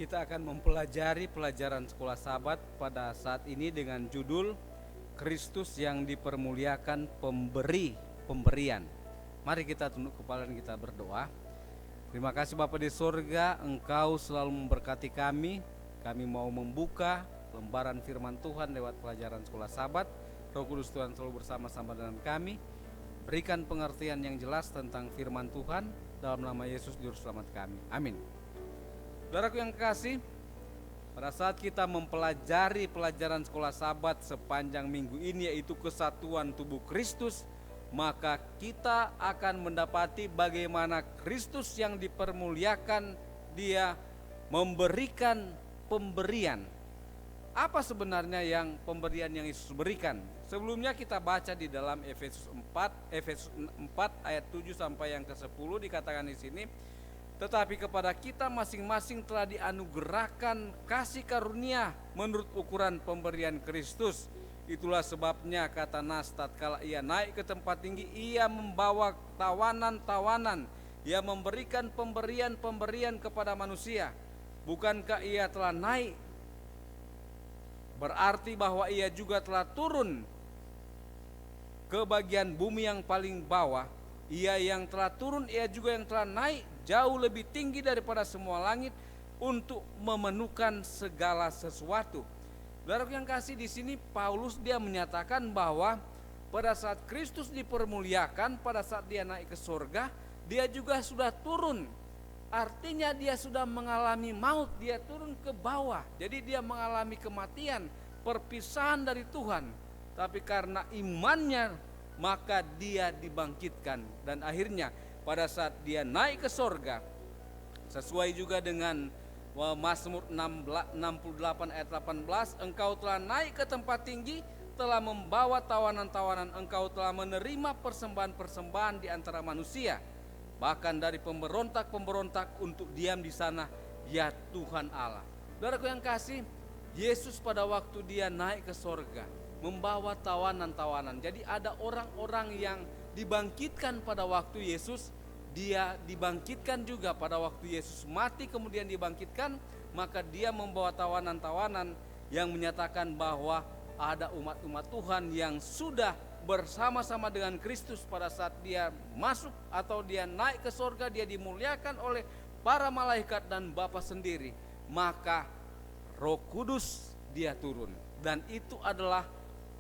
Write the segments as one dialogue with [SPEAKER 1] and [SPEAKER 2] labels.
[SPEAKER 1] Kita akan mempelajari pelajaran sekolah Sabat pada saat ini dengan judul Kristus yang dipermuliakan pemberian. Mari kita tunduk kepala dan kita berdoa. Terima kasih Bapa di surga, Engkau selalu memberkati kami. Kami mau membuka lembaran firman Tuhan lewat pelajaran sekolah Sabat. Roh Kudus Tuhan selalu bersama-sama dengan kami. Berikan pengertian yang jelas tentang firman Tuhan dalam nama Yesus Juru Selamat kami. Amin. Saudaraku yang kasih, pada saat kita mempelajari pelajaran sekolah Sabat sepanjang minggu ini, yaitu kesatuan tubuh Kristus, maka kita akan mendapati bagaimana Kristus yang dipermuliakan, Dia memberikan pemberian. Apa sebenarnya yang pemberian yang Yesus berikan? Sebelumnya kita baca di dalam Efesus 4 ayat 7 sampai yang ke-10 dikatakan di sini, tetapi kepada kita masing-masing telah dianugerahkan kasih karunia menurut ukuran pemberian Kristus. Itulah sebabnya kata Nas, tatkala ia naik ke tempat tinggi, ia membawa tawanan-tawanan, ia memberikan pemberian-pemberian kepada manusia. Bukankah ia telah naik? Berarti bahwa ia juga telah turun ke bagian bumi yang paling bawah. Ia yang telah turun, ia juga yang telah naik jauh lebih tinggi daripada semua langit untuk memenuhkan segala sesuatu. Saudara yang kasih, di sini Paulus dia menyatakan bahwa pada saat Kristus dipermuliakan, pada saat dia naik ke surga, dia juga sudah turun. Artinya dia sudah mengalami maut, dia turun ke bawah. Jadi dia mengalami kematian, perpisahan dari Tuhan. Tapi karena imannya, maka dia dibangkitkan. Dan akhirnya pada saat dia naik ke sorga, sesuai juga dengan Mazmur 68 ayat 18, engkau telah naik ke tempat tinggi, telah membawa tawanan-tawanan, engkau telah menerima persembahan-persembahan di antara manusia, bahkan dari pemberontak-pemberontak untuk diam di sana, ya Tuhan Allah. Saudaraku yang kasih, Yesus pada waktu dia naik ke sorga membawa tawanan-tawanan. Jadi ada orang-orang yang dibangkitkan pada waktu Yesus, dia dibangkitkan juga pada waktu Yesus mati kemudian dibangkitkan, maka dia membawa tawanan-tawanan yang menyatakan bahwa ada umat-umat Tuhan yang sudah bersama-sama dengan Kristus pada saat dia masuk atau dia naik ke surga, dia dimuliakan oleh para malaikat dan Bapa sendiri. Maka Roh Kudus dia turun, dan itu adalah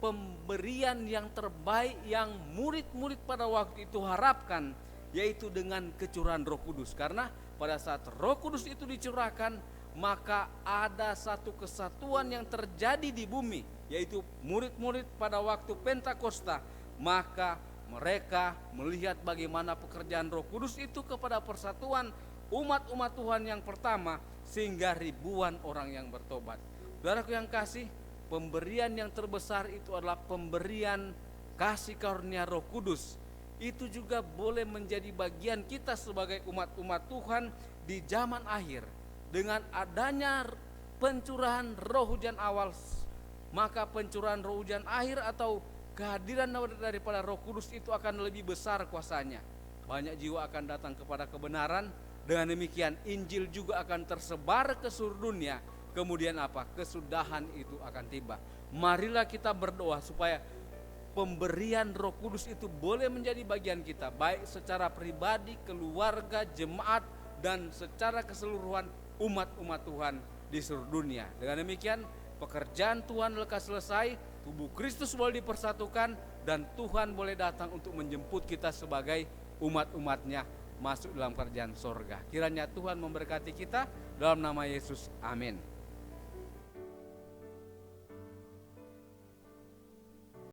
[SPEAKER 1] pemberian yang terbaik yang murid-murid pada waktu itu harapkan, yaitu dengan kecurahan Roh Kudus. Karena pada saat Roh Kudus itu dicurahkan, maka ada satu kesatuan yang terjadi di bumi, yaitu murid-murid pada waktu Pentakosta. Maka mereka melihat bagaimana pekerjaan Roh Kudus itu kepada persatuan umat-umat Tuhan yang pertama, sehingga ribuan orang yang bertobat. Saudaraku yang kasih, pemberian yang terbesar itu adalah pemberian kasih karunia Roh Kudus. Itu juga boleh menjadi bagian kita sebagai umat-umat Tuhan di zaman akhir. Dengan adanya pencurahan roh hujan awal, maka pencurahan roh hujan akhir atau kehadiran daripada Roh Kudus itu akan lebih besar kuasanya. Banyak jiwa akan datang kepada kebenaran. Dengan demikian Injil juga akan tersebar ke seluruh dunia. Kemudian apa? Kesudahan itu akan tiba. Marilah kita berdoa supaya pemberian Roh Kudus itu boleh menjadi bagian kita, baik secara pribadi, keluarga, jemaat, dan secara keseluruhan umat-umat Tuhan di seluruh dunia. Dengan demikian pekerjaan Tuhan lekas selesai, tubuh Kristus boleh dipersatukan, dan Tuhan boleh datang untuk menjemput kita sebagai umat-umatnya masuk dalam kerajaan sorga. Kiranya Tuhan memberkati kita dalam nama Yesus. Amin.